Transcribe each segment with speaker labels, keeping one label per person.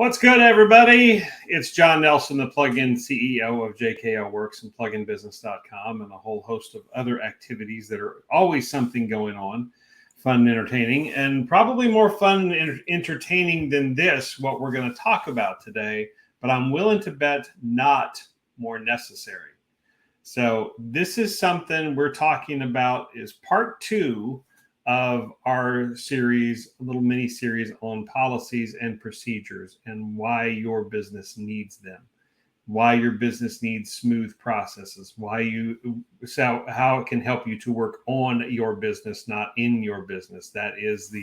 Speaker 1: What's good, everybody? It's John Nelson, the plugin CEO of JKL Works and pluginbusiness.com, and a whole host of other activities that are always something going on, fun and entertaining, and probably more fun and entertaining than this, what we're going to talk about today, but I'm willing to bet not more necessary. So this is something we're talking about is part 2 of our series, a little mini series on policies and procedures and why your business needs them, why your business needs smooth processes, how it can help you to work on your business, not in your business. That is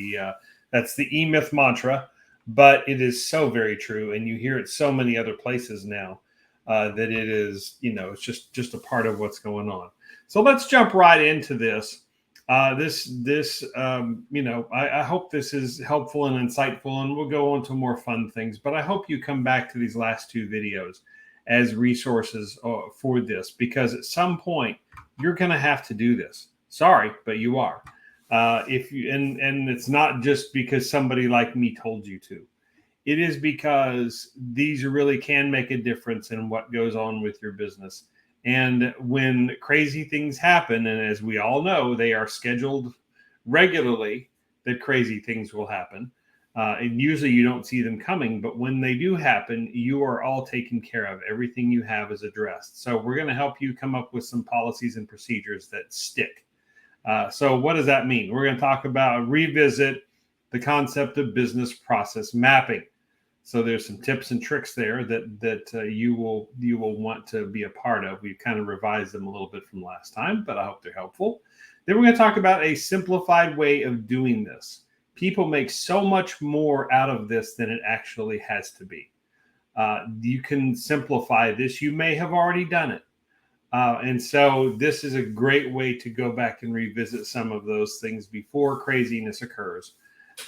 Speaker 1: that's the E-Myth mantra, but it is so very true. And you hear it so many other places now that it is, it's just a part of what's going on. So let's jump right into this. I hope this is helpful and insightful, and we'll go on to more fun things. But I hope you come back to these last 2 videos as resources for this, because at some point you're going to have to do this. Sorry, but you are. And it's not just because somebody like me told you to. It is because these really can make a difference in what goes on with your business. And when crazy things happen, and as we all know, they are scheduled regularly, that crazy things will happen. And usually you don't see them coming, but when they do happen, you are all taken care of. Everything you have is addressed. So we're going to help you come up with some policies and procedures that stick. So what does that mean? We're going to talk about revisit the concept of business process mapping. So there's some tips and tricks there that you will want to be a part of. We've kind of revised them a little bit from last time, but I hope they're helpful. Then we're going to talk about a simplified way of doing this. People make so much more out of this than it actually has to be. You can simplify this. You may have already done it. And so this is a great way to go back and revisit some of those things before craziness occurs.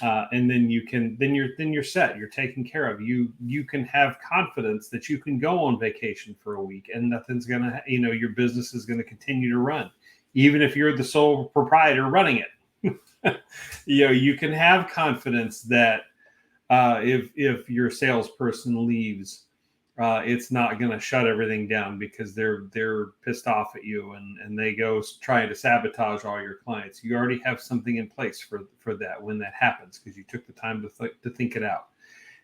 Speaker 1: And then you're set. You're taken care of. You can have confidence that you can go on vacation for a week and nothing's gonna, your business is gonna continue to run, even if you're the sole proprietor running it. You can have confidence that if your salesperson leaves, it's not going to shut everything down because they're pissed off at you and they go trying to sabotage all your clients. You already have something in place for that when that happens, because you took the time to think it out.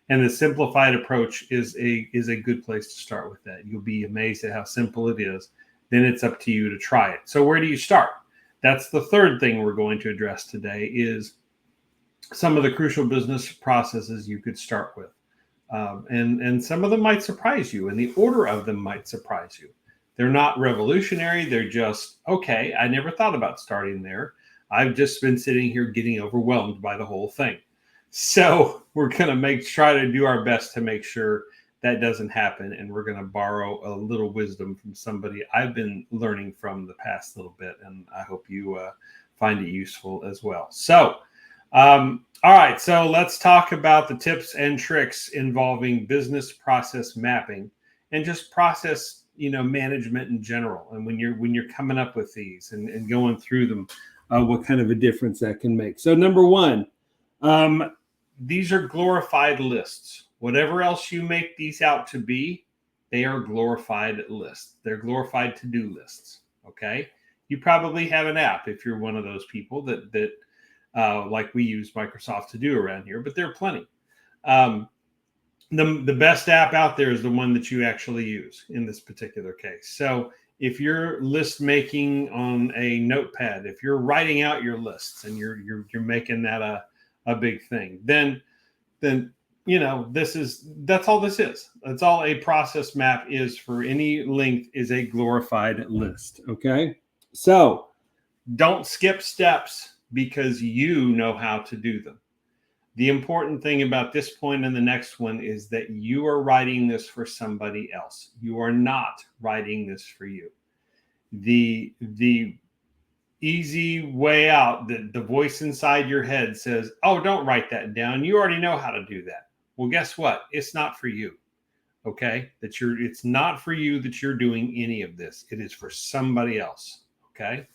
Speaker 1: And the simplified approach is a good place to start with that. You'll be amazed at how simple it is. Then it's up to you to try it. So where do you start? That's the third thing we're going to address today, is some of the crucial business processes you could start with. And some of them might surprise you, and the order of them might surprise you. They're not revolutionary. They're just, okay, I never thought about starting there. I've just been sitting here getting overwhelmed by the whole thing. So we're going to try to do our best to make sure that doesn't happen. And we're going to borrow a little wisdom from somebody I've been learning from the past little bit. And I hope you find it useful as well. So, all right, so let's talk about the tips and tricks involving business process mapping and just process, management in general. And when you're coming up with these and going through them, what kind of a difference that can make. So number one, these are glorified lists. Whatever else you make these out to be, they are glorified lists. They're glorified to-do lists. Okay. You probably have an app if you're one of those people that like we use Microsoft to do around here, but there are plenty. The best app out there is the one that you actually use in this particular case. So if you're list making on a notepad, if you're writing out your lists and you're making that a big thing, then that's all this is. That's all a process map is for any length, is a glorified list. Okay. So don't skip steps because you know how to do them. The important thing about this point and the next one is that you are writing this for somebody else. You are not writing this for you. The easy way out, the voice inside your head says, oh, don't write that down. You already know how to do that. Well, guess what? It's not for you. Okay? It's not for you that you're doing any of this. It is for somebody else. Okay?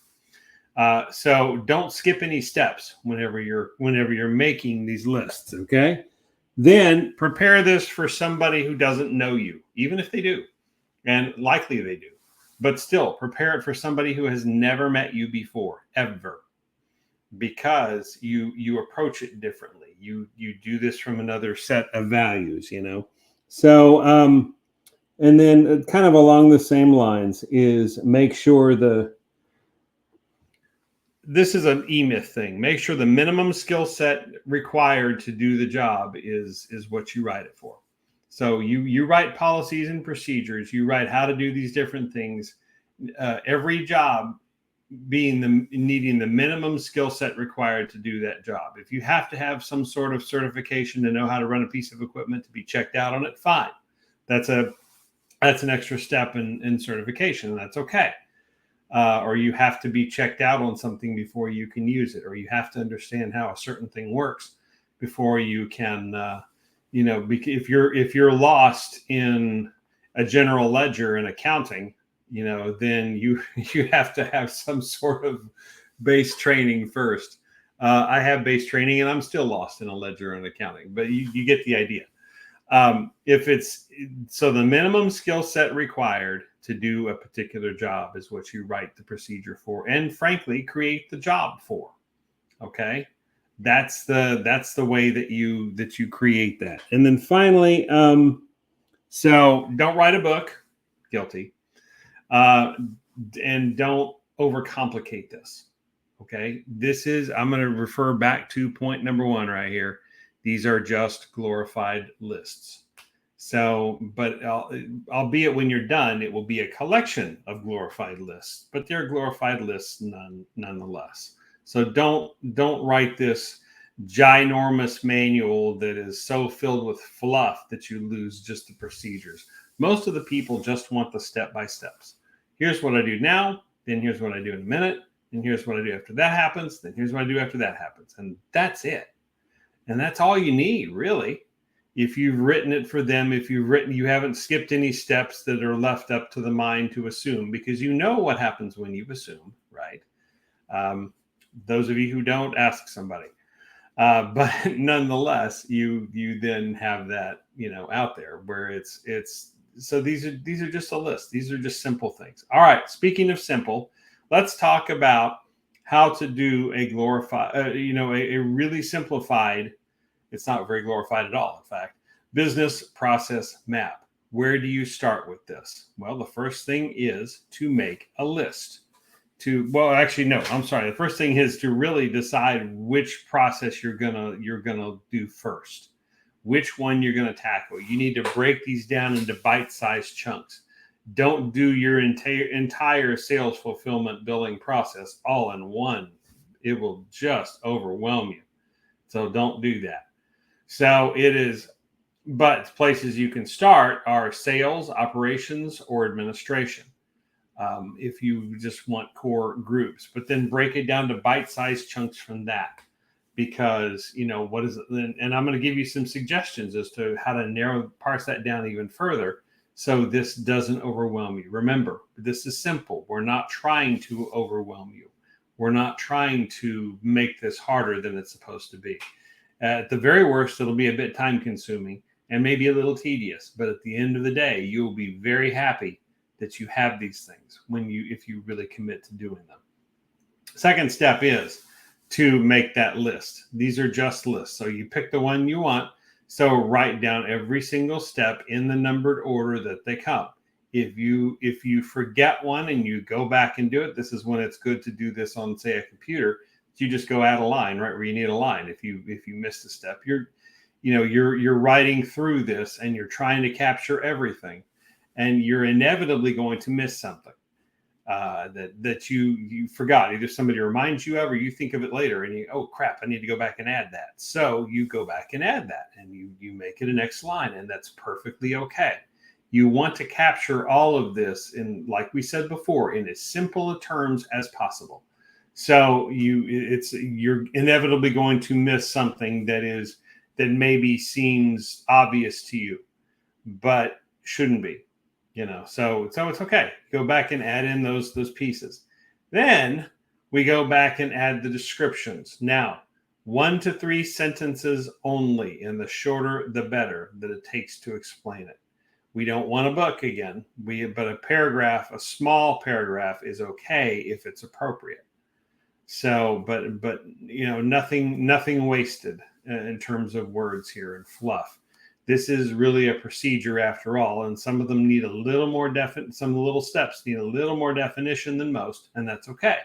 Speaker 1: So don't skip any steps whenever you're making these lists. Okay. Then prepare this for somebody who doesn't know you, even if they do, and likely they do. But still, prepare it for somebody who has never met you before, ever, because you approach it differently. You do this from another set of values, you know. So and then kind of along the same lines is make sure this is an E-Myth thing. Make sure the minimum skill set required to do the job is what you write it for. So you write policies and procedures. You write how to do these different things. Every job needing the minimum skill set required to do that job. If you have to have some sort of certification to know how to run a piece of equipment to be checked out on it, fine. That's an extra step in certification, and that's okay. Or you have to be checked out on something before you can use it, or you have to understand how a certain thing works before you can, if you're lost in a general ledger in accounting, then you have to have some sort of base training first. I have base training and I'm still lost in a ledger in accounting, but you get the idea. So the minimum skill set required to do a particular job is what you write the procedure for, and frankly, create the job for. Okay. That's the way that you create that. And then finally, so don't write a book, guilty. And don't overcomplicate this. Okay. I'm going to refer back to point number 1 right here. These are just glorified lists. So, but albeit when you're done, it will be a collection of glorified lists, but they're glorified lists nonetheless. So don't write this ginormous manual that is so filled with fluff that you lose just the procedures. Most of the people just want the step-by-steps. Here's what I do now, then here's what I do in a minute, and here's what I do after that happens, then here's what I do after that happens. And that's it. And that's all you need, really. If you've written it for them, you haven't skipped any steps that are left up to the mind to assume, because you know what happens when you assume, right? Those of you who don't, ask somebody. But nonetheless, you then have that, out there where it's so these are just a list. These are just simple things. All right. Speaking of simple, let's talk about how to do a a really simplified. It's not very glorified at all, in fact, business process map. Where do you start with this? Well, the first thing is to make a list. The first thing is to really decide which process you're gonna do first, which one you're gonna tackle. You need to break these down into bite-sized chunks. Don't do your entire sales fulfillment billing process all in one. It will just overwhelm you. So don't do that. But places you can start are sales, operations, or administration. If you just want core groups, but then break it down to bite-sized chunks from that, because what is it? And I'm going to give you some suggestions as to how to parse that down even further, so this doesn't overwhelm you. Remember, this is simple. We're not trying to overwhelm you. We're not trying to make this harder than it's supposed to be. At the very worst, it'll be a bit time-consuming and maybe a little tedious, but at the end of the day, you'll be very happy that you have these things if you really commit to doing them. Second step is to make that list. These are just lists. So you pick the one you want. So write down every single step in the numbered order that they come. If you forget one and you go back and do it, this is when it's good to do this on, say, a computer. You just go add a line right where you need a line. If you missed a step, you're writing through this and you're trying to capture everything, and you're inevitably going to miss something that you forgot. Either somebody reminds you of, or you think of it later and oh crap, I need to go back and add that. So you go back and add that, and you make it a next line, and that's perfectly okay. You want to capture all of this in, like we said before, in as simple a terms as possible. So you're inevitably going to miss something that maybe seems obvious to you, but shouldn't be. So it's okay. Go back and add in those pieces. Then we go back and add the descriptions. Now, 1 to 3 sentences only, and the shorter the better that it takes to explain it. We don't want a book again. But a paragraph, a small paragraph, is okay if it's appropriate. So, but nothing wasted in terms of words here and fluff. This is really a procedure after all, and some of them need a little more some of the little steps need a little more definition than most, and that's okay.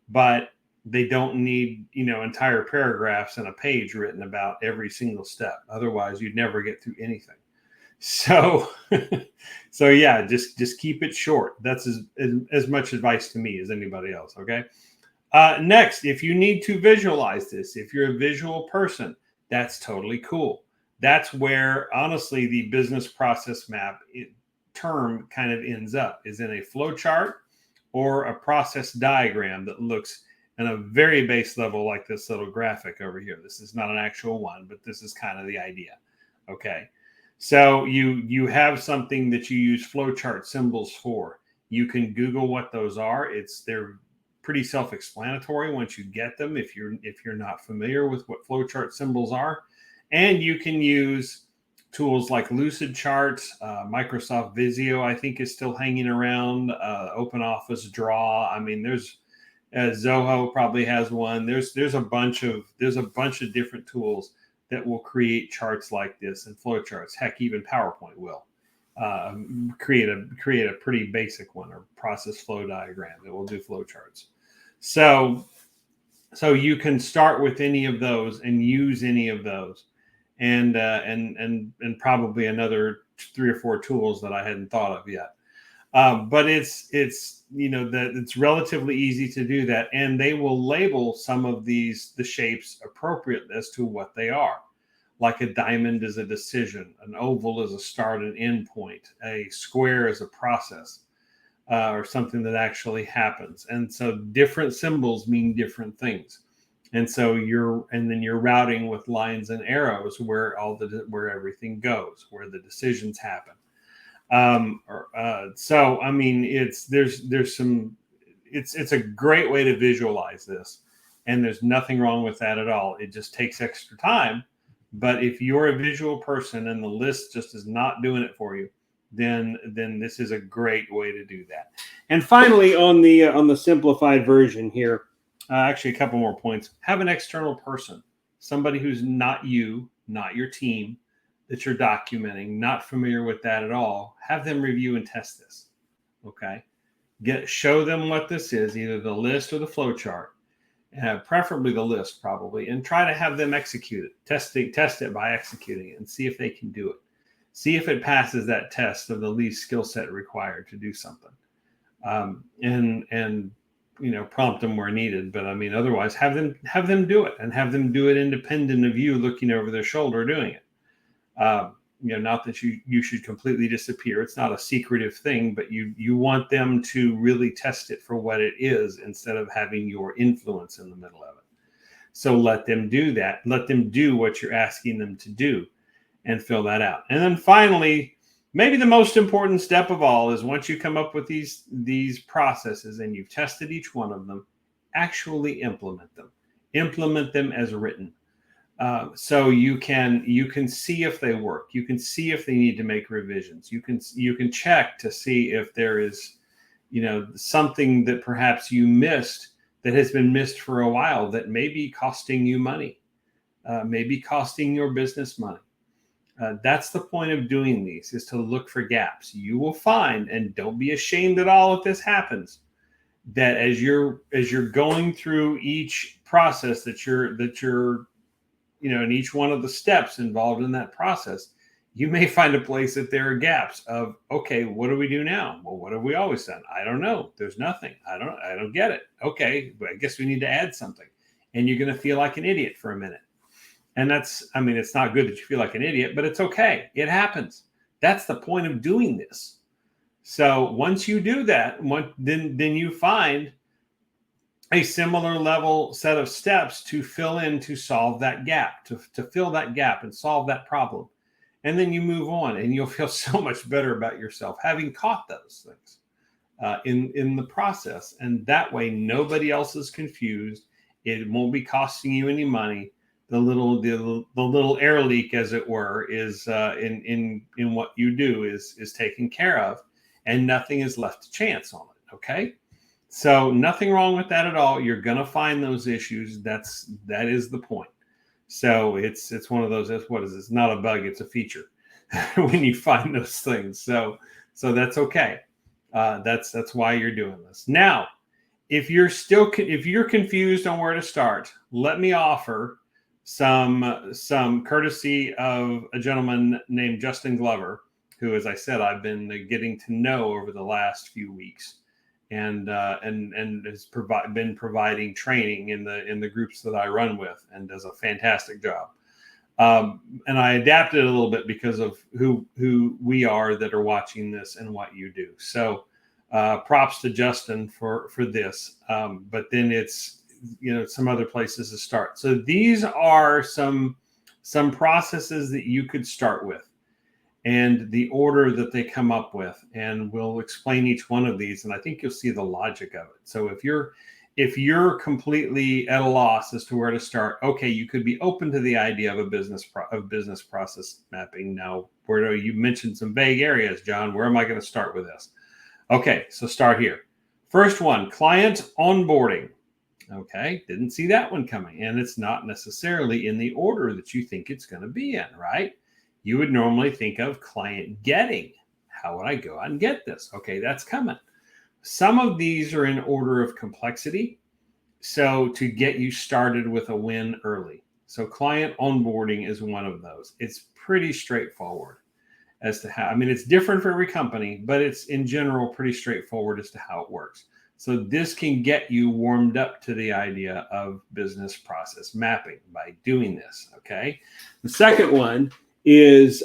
Speaker 1: But they don't need, entire paragraphs and a page written about every single step. Otherwise, you'd never get through anything. So, so yeah, just keep it short. That's as much advice to me as anybody else. Okay. Next, if you need to visualize this, if you're a visual person, that's totally cool. That's where, honestly, the business process map term kind of ends up, is in a flow chart or a process diagram that looks in a very base level like this little graphic over here. This is not an actual one, but this is kind of the idea. Okay. So you have something that you use flowchart symbols for. You can Google what those are. They're pretty self-explanatory once you get them, if you're not familiar with what flowchart symbols are. And you can use tools like Lucid Charts, Microsoft Visio, I think, is still hanging around. OpenOffice Draw. I mean, there's Zoho probably has one. There's a bunch of different tools that will create charts like this and flowcharts. Heck, even PowerPoint will create a pretty basic one, or process flow diagram that will do flowcharts. So you can start with any of those and use any of those, and probably another 3 or 4 tools that I hadn't thought of yet. But it's relatively easy to do that, and they will label some of the shapes appropriate as to what they are. Like a diamond is a decision, an oval is a start and end point, a square is a process, or something that actually happens. And so different symbols mean different things. And so you're routing with lines and arrows where everything goes, where the decisions happen. So I mean, it's a great way to visualize this, and there's nothing wrong with that at all. It just takes extra time. But if you're a visual person and the list just is not doing it for you, then this is a great way to do that. And finally, on the simplified version here, actually a couple more points. Have an external person, somebody who's not you, not your team, that you're documenting, not familiar with that at all. Have them review and test this. Okay. Show them what this is, either the list or the flow chart. Preferably the list, probably, and try to have them execute it. Test it by executing it and see if they can do it. See if it passes that test of the least skill set required to do something. And prompt them where needed. But I mean, otherwise, have them do it, and have them do it independent of you looking over their shoulder doing it. Not that you should completely disappear. It's not a secretive thing, but you want them to really test it for what it is, instead of having your influence in the middle of it. So let them do that. Let them do what you're asking them to do and fill that out. And then finally, maybe the most important step of all is, once you come up with these processes and you've tested each one of them, actually implement them. Implement them as written. So you can see if they work. You can see if they need to make revisions. You can check to see if there is, something that perhaps you missed, that has been missed for a while, that may be costing you money, maybe costing your business money. That's the point of doing these, is to look for gaps. You will find, and don't be ashamed at all if this happens, that as you're going through each process that you're in each one of the steps involved in that process, you may find a place that there are gaps of, okay, what do we do now? Well, what have we always done? I don't know. There's nothing. I don't get it. Okay, but I guess we need to add something. And you're going to feel like an idiot for a minute. And it's not good that you feel like an idiot, but it's okay. It happens. That's the point of doing this. So once you do that, then you find a similar level set of steps to fill in, to solve that gap, to fill that gap and solve that problem. And then you move on, and you'll feel so much better about yourself, having caught those things in the process. And that way, nobody else is confused. It won't be costing you any money. little air leak, as it were, is in what you do is taken care of, and nothing is left to chance on it. Okay, so nothing wrong with that at all. You're gonna find those issues. That is the point. So it's one of those. What is it? It's not a bug. It's a feature when you find those things. So that's okay. That's why you're doing this now. If you're confused on where to start, let me offer some courtesy of a gentleman named Justin Glover, who, as I said, I've been getting to know over the last few weeks, and has been providing training in the groups that I run with, and does a fantastic job. And I adapted a little bit because of who we are that are watching this and what you do. So props to Justin for this. But then it's some other places to start. So these are some processes that you could start with, and the order that they come up with, and we'll explain each one of these, and I think you'll see the logic of it. So if you're completely at a loss as to where to start, okay, you could be open to the idea of a business process mapping. Now, where you mentioned some vague areas, John, where am I going to start with this? Okay, so start here. First one, client onboarding. Okay, didn't see that one coming, and it's not necessarily in the order that you think it's going to be in, right? You would normally think of client getting. How would I go out and get this? Okay, that's coming. Some of these are in order of complexity. So to get you started with a win early. So client onboarding is one of those. It's pretty straightforward as to how, it's different for every company, but it's in general pretty straightforward as to how it works. So this can get you warmed up to the idea of business process mapping by doing this, okay? The second one is,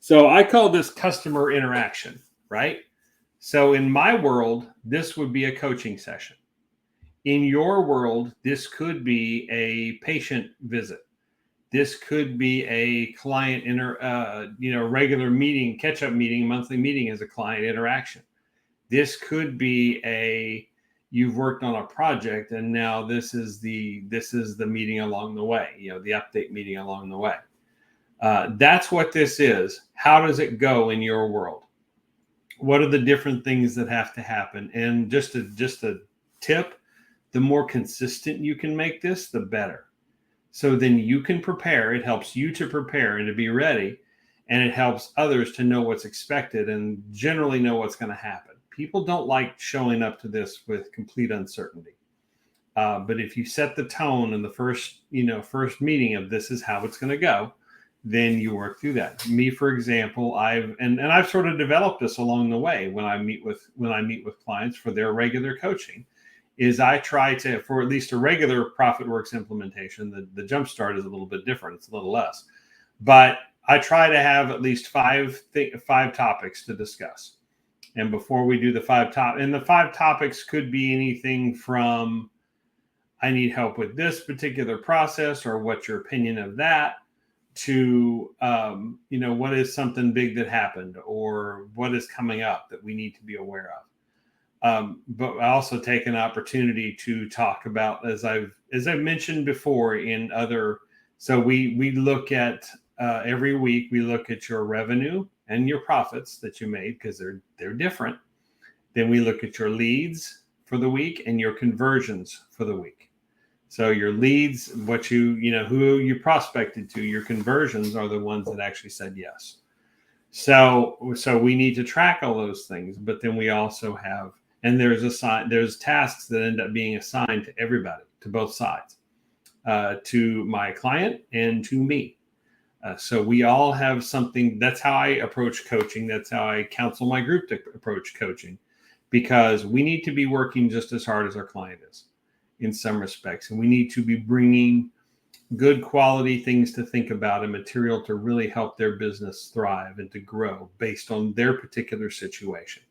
Speaker 1: so I call this customer interaction, right? So in my world, this would be a coaching session. In your world, this could be a patient visit. This could be a client regular meeting, catch-up meeting, monthly meeting as a client interaction. This could be you've worked on a project, and now this is the meeting along the way, the update meeting along the way. That's what this is. How does it go in your world? What are the different things that have to happen? And just a tip, the more consistent you can make this, the better. So then you can prepare. It helps you to prepare and to be ready. And it helps others to know what's expected and generally know what's going to happen. People don't like showing up to this with complete uncertainty. But if you set the tone in the first meeting of this is how it's going to go, then you work through that. Me, for example, I've sort of developed this along the way when I meet with clients for their regular coaching, is I try to, for at least a regular ProfitWorks implementation, the Jumpstart is a little bit different. It's a little less, but I try to have at least five topics to discuss. And before we do the five topics could be anything from, I need help with this particular process, or what's your opinion of that, to, what is something big that happened, or what is coming up that we need to be aware of. But I also take an opportunity to talk about, as I've mentioned before in other, so we look at, every week we look at your revenue and your profits that you made, because they're different. Then we look at your leads for the week and your conversions for the week. So your leads, who you prospected to, your conversions are the ones that actually said yes. So we need to track all those things, but then we also have, and there's tasks that end up being assigned to everybody, to both sides, to my client and to me. So we all have something. That's how I approach coaching. That's how I counsel my group to approach coaching, because we need to be working just as hard as our client is in some respects. And we need to be bringing good quality things to think about and material to really help their business thrive and to grow based on their particular situation.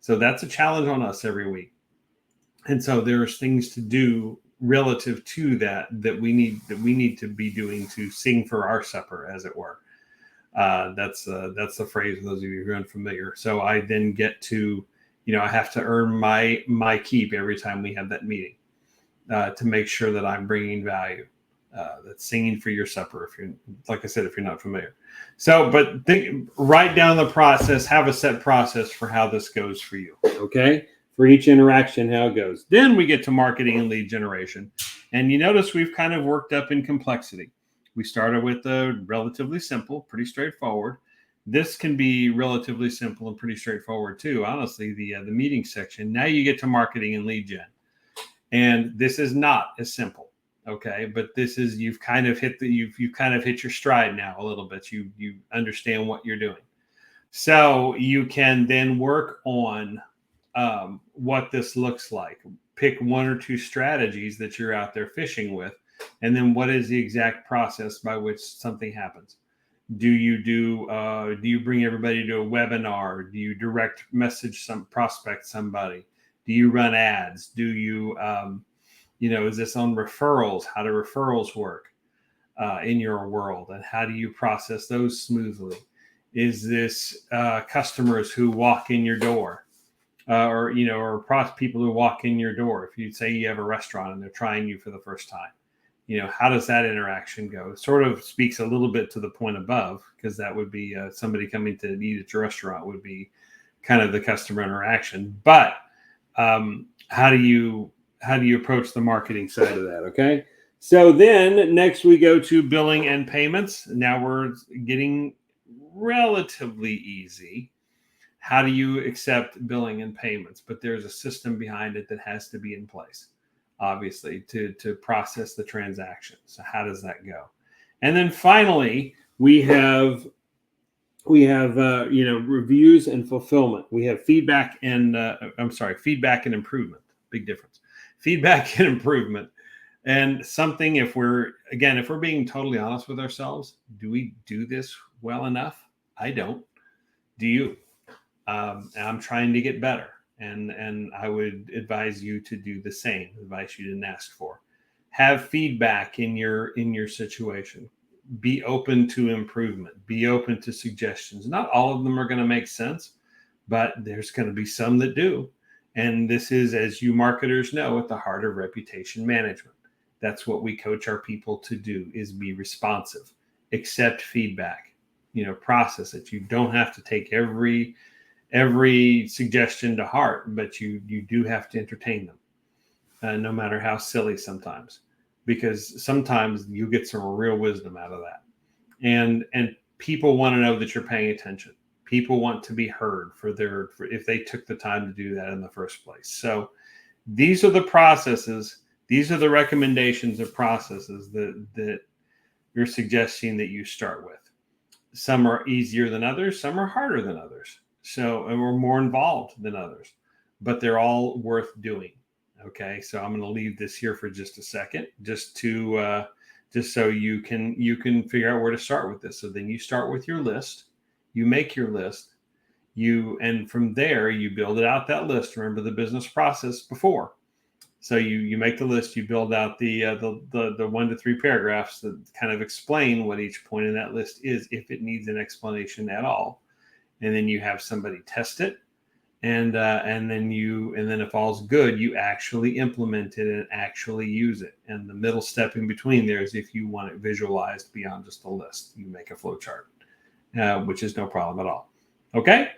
Speaker 1: So that's a challenge on us every week. And so there's things to do relative to that we need to be doing to sing for our supper, as it were. That's the phrase for those of you who are unfamiliar. So I then get to, I have to earn my keep every time we have that meeting, to make sure that I'm bringing value. That's singing for your supper. If you're, like I said, if you're not familiar. So, but write down the process, have a set process for how this goes for you. Okay. For each interaction, how it goes. Then we get to marketing and lead generation. And you notice we've kind of worked up in complexity. We started with the relatively simple, pretty straightforward. This can be relatively simple and pretty straightforward too. Honestly, the meeting section. Now you get to marketing and lead gen. And this is not as simple. Okay, but this is, you've kind of hit your stride now a little bit. You understand what you're doing. So you can then work on what this looks like. Pick one or two strategies that you're out there fishing with, and then what is the exact process by which something happens. Do you bring everybody to a webinar? Do you direct message prospect somebody? Do you run ads? Do you is this on referrals? How do referrals work in your world, and how do you process those smoothly? Is this customers who walk in your door, or people who walk in your door? If you say you have a restaurant and they're trying you for the first time, how does that interaction go? It sort of speaks a little bit to the point above, because that would be somebody coming to eat at your restaurant would be kind of the customer interaction. But how do you approach the marketing side of that? Okay. So then next we go to billing and payments. Now we're getting relatively easy. How do you accept billing and payments? But there's a system behind it that has to be in place, obviously, to process the transaction. So how does that go? And then finally, we have reviews and fulfillment. We have feedback and feedback and improvement. Big difference. Feedback and improvement. And something, if we're being totally honest with ourselves, do we do this well enough? I don't. Do you? I'm trying to get better. And I would advise you to do the same. Advice you didn't ask for. Have feedback in your situation. Be open to improvement. Be open to suggestions. Not all of them are going to make sense, but there's going to be some that do. And this is, as you marketers know, at the heart of reputation management. That's what we coach our people to do, is be responsive, accept feedback, process it. You don't have to take every suggestion to heart, but you do have to entertain them, no matter how silly sometimes, because sometimes you get some real wisdom out of that. And people want to know that you're paying attention. People want to be heard for if they took the time to do that in the first place. So these are the processes. These are the recommendations of processes that you're suggesting that you start with. Some are easier than others. Some are harder than others. And we're more involved than others, but they're all worth doing. Okay. So I'm going to leave this here for just a second, just so you can figure out where to start with this. So then you start with your list. You make your list, and from there you build it out, that list. Remember the business process before. So you make the list, you build out the 1 to 3 paragraphs that kind of explain what each point in that list is, if it needs an explanation at all. And then you have somebody test it, and then if all's good, you actually implement it and actually use it. And the middle step in between there is, if you want it visualized beyond just a list, you make a flow chart. Which is no problem at all. Okay,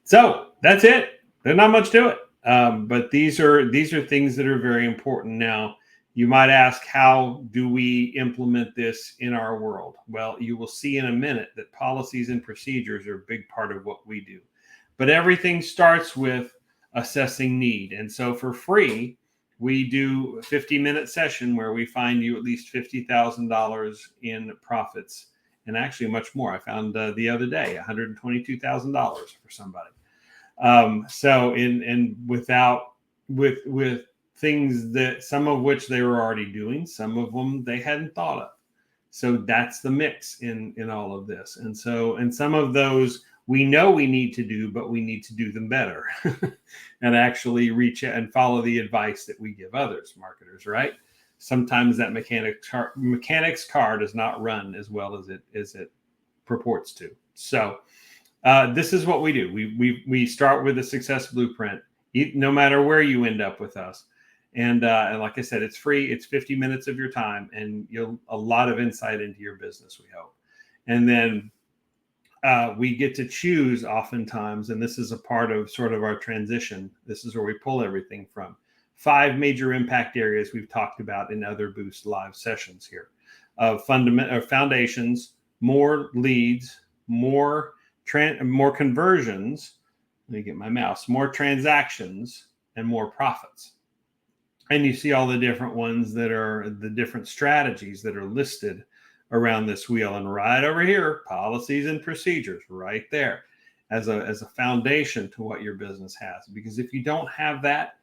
Speaker 1: so that's it. There's not much to it, but these are things that are very important. Now, you might ask, how do we implement this in our world? Well, you will see in a minute that policies and procedures are a big part of what we do. But everything starts with assessing need. And so for free, we do a 50-minute session where we find you at least $50,000 in profits. And actually much more. I found the other day $122,000 for somebody. With things that, some of which they were already doing, some of them they hadn't thought of. So that's the mix in all of this. And some of those we know we need to do, but we need to do them better and actually reach out and follow the advice that we give others, marketers, right? Sometimes that mechanic's car does not run as well as it purports to. So this is what we do. We start with a success blueprint, no matter where you end up with us. And like I said, it's free. It's 50 minutes of your time, and you'll a lot of insight into your business, we hope. And then we get to choose oftentimes, and this is a part of sort of our transition. This is where we pull everything from. 5 major impact areas we've talked about in other Boost Live sessions here of foundations, more leads, more conversions. Let me get my mouse. More transactions and more profits. And you see all the different ones that are the different strategies that are listed around this wheel. And right over here, policies and procedures, right there as a foundation to what your business has. Because if you don't have that,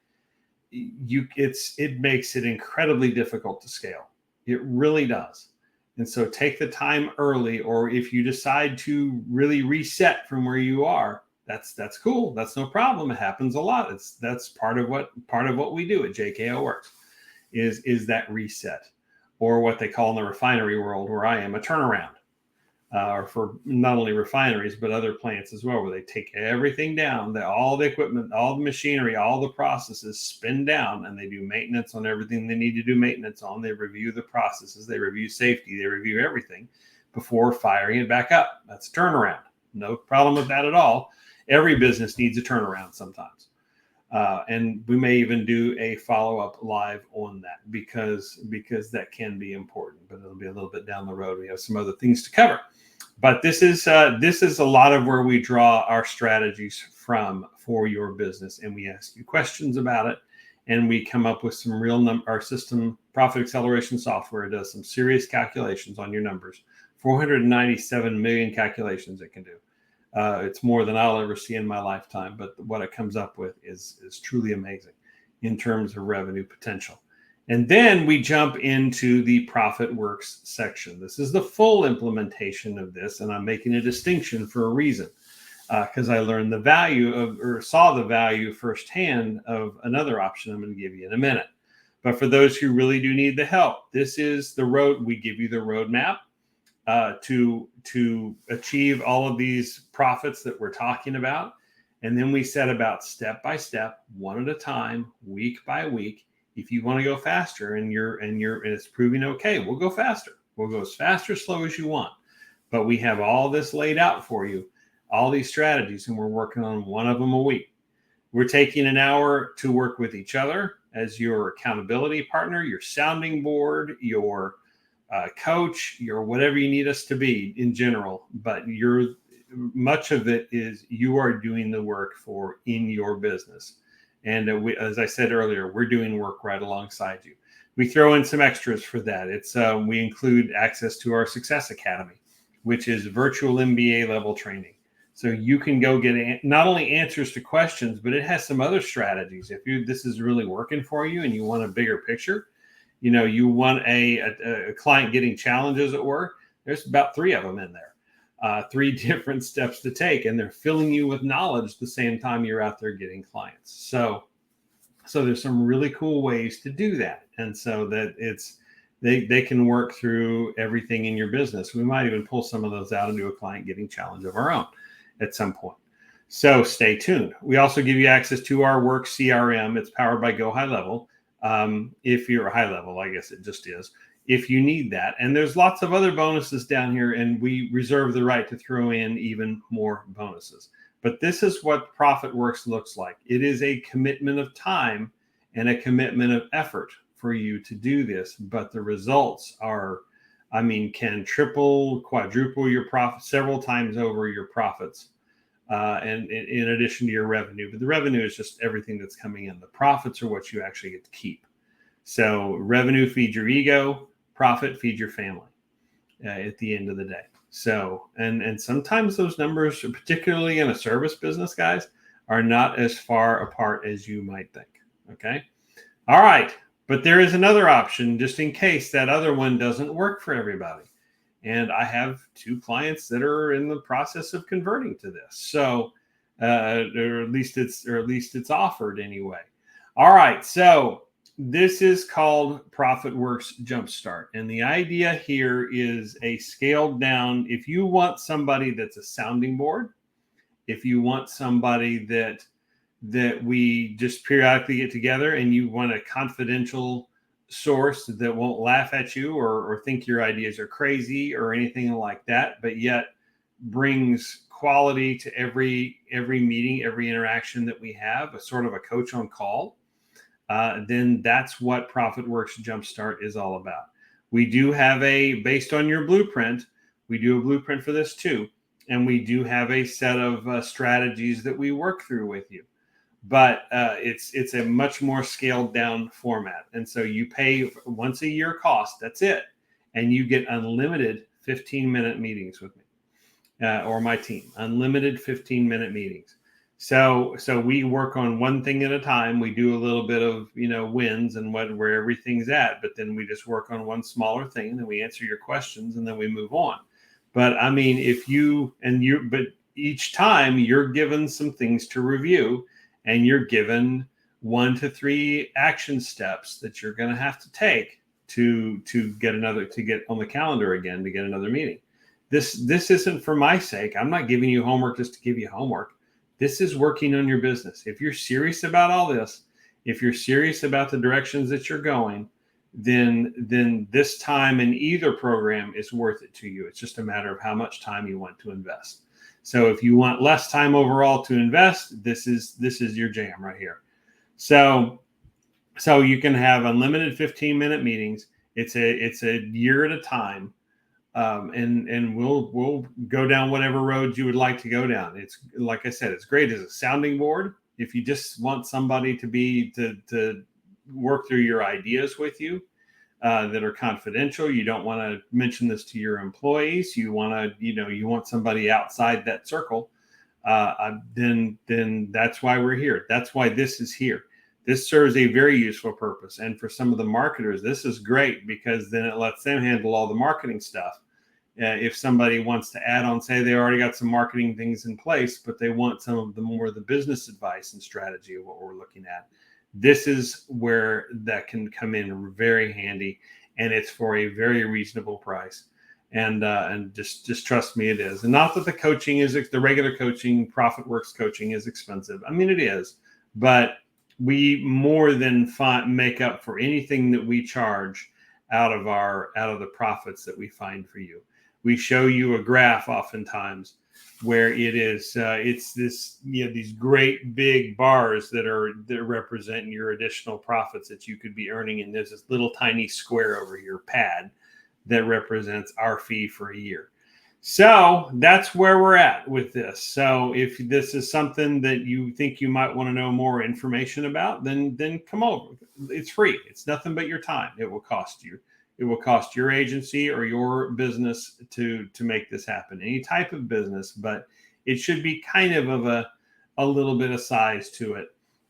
Speaker 1: it makes it incredibly difficult to scale. It really does. And so take the time early, or if you decide to really reset from where you are, that's cool. That's no problem. It happens a lot. That's part of what we do at JKO Works is that reset, or what they call in the refinery world, where I am, a turnaround, or for not only refineries but other plants as well, where they take everything down, all the equipment, all the machinery, all the processes spin down, and they do maintenance on everything they need to do maintenance on. They review the processes, they review safety, they review everything before firing it back up. That's a turnaround. No problem with that at all. Every business needs a turnaround sometimes. And we may even do a follow-up live on that because that can be important, but it'll be a little bit down the road. We have some other things to cover. But this is a lot of where we draw our strategies from for your business, and we ask you questions about it, and we come up with some real our system profit acceleration software does some serious calculations on your numbers. 497 million calculations it can do. It's more than I'll ever see in my lifetime, but what it comes up with is truly amazing in terms of revenue potential. And then we jump into the Profit Works section. This is the full implementation of this, and I'm making a distinction for a reason, because I learned the value of, or saw the value firsthand of another option I'm going to give you in a minute. But for those who really do need the help, this is the road. We give you the roadmap to achieve all of these profits that we're talking about. And then we set about step by step, one at a time, week by week. If you want to go faster and it's proving okay, we'll go faster. We'll go as fast or slow as you want. But we have all this laid out for you, all these strategies, and we're working on one of them a week. We're taking an hour to work with each other as your accountability partner, your sounding board, your coach, your whatever you need us to be in general. But much of it is you are doing the work in your business. And as I said earlier, we're doing work right alongside you. We throw in some extras for that. We include access to our Success Academy, which is virtual MBA level training. So you can go get not only answers to questions, but it has some other strategies. If this is really working for you and you want a bigger picture, you want a client getting challenges at work, there's about 3 of them in there. 3 different steps to take, and they're filling you with knowledge the same time you're out there getting clients. So there's some really cool ways to do that. And so that they can work through everything in your business. We might even pull some of those out and do a client getting challenge of our own at some point. So stay tuned. We also give you access to our work CRM. It's powered by Go High Level. If you're a high level, I guess it just is. If you need that. And there's lots of other bonuses down here, and we reserve the right to throw in even more bonuses. But this is what Profit Works looks like. It is a commitment of time and a commitment of effort for you to do this. But the results can triple, quadruple your profit, several times over your profits. And in addition to your revenue. But the revenue is just everything that's coming in. The profits are what you actually get to keep. So revenue feeds your ego, profit feeds your family at the end of the day. So, and sometimes those numbers, particularly in a service business, guys, are not as far apart as you might think. Okay. All right. But there is another option just in case that other one doesn't work for everybody. And I have 2 clients that are in the process of converting to this. So, or at least it's offered anyway. All right. So this is called Profit Works Jumpstart. And the idea here is a scaled down. If you want somebody that's a sounding board, if you want somebody that that we just periodically get together, and you want a confidential source that won't laugh at you or think your ideas are crazy or anything like that, but yet brings quality to every meeting, every interaction that we have, a sort of a coach on call, then that's what ProfitWorks Jumpstart is all about. We do have based on your blueprint, we do a blueprint for this too. And we do have a set of strategies that we work through with you. But it's a much more scaled down format. And so you pay once a year cost, that's it. And you get unlimited 15-minute meetings with me or my team, unlimited 15-minute meetings. So we work on one thing at a time. We do a little bit of, wins and where everything's at, but then we just work on one smaller thing, and then we answer your questions, and then we move on. But I mean, but each time you're given some things to review, and you're given 1 to 3 action steps that you're going to have to take to get on the calendar again, to get another meeting. This isn't for my sake. I'm not giving you homework just to give you homework. This is working on your business. If you're serious about all this, if you're serious about the directions that you're going, then this time in either program is worth it to you. It's just a matter of how much time you want to invest. So if you want less time overall to invest, this is your jam right here. So you can have unlimited 15-minute meetings. It's a year at a time. And we'll go down whatever roads you would like to go down. It's, like I said, it's great as a sounding board. If you just want somebody to work through your ideas with you that are confidential, you don't want to mention this to your employees, you want somebody outside that circle, then that's why we're here. That's why this is here. This serves a very useful purpose. And for some of the marketers, this is great because then it lets them handle all the marketing stuff. If somebody wants to add on, say they already got some marketing things in place, but they want some of the business advice and strategy of what we're looking at. This is where that can come in very handy, and it's for a very reasonable price. And just trust me, it is. And not that the regular coaching, ProfitWorks coaching is expensive. I mean, it is, but we more than make up for anything that we charge out of the profits that we find for you. We show you a graph oftentimes where it's this, these great big bars that represent your additional profits that you could be earning. And there's this little tiny square over your pad that represents our fee for a year. So that's where we're at with this. So if this is something that you think you might want to know more information about, then come over. It's free. It's nothing but your time. It will cost you. It will cost your agency or your business to make this happen. Any type of business, but it should be kind of a little bit of size to it.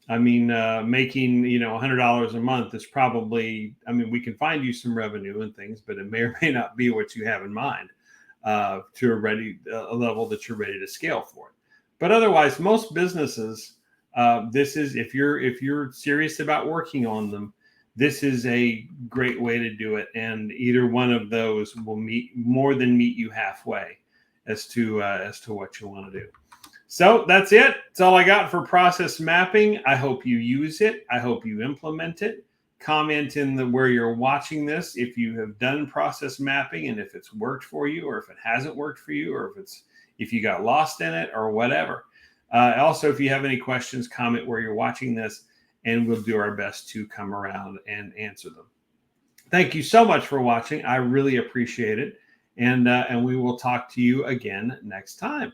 Speaker 1: I mean, making $100 a month is probably. I mean, we can find you some revenue and things, but it may or may not be what you have in mind to a level that you're ready to scale for it. But otherwise, most businesses, this is if you're serious about working on them, this is a great way to do it. And either one of those will meet you halfway as to what you want to do. So that's it. That's all I got for process mapping. I hope you use it. I hope you implement it. Comment in where you're watching this if you have done process mapping and if it's worked for you or if it hasn't worked for you or if you got lost in it or whatever. Also, if you have any questions, comment where you're watching this, and we'll do our best to come around and answer them. Thank you so much for watching. I really appreciate it. And we will talk to you again next time.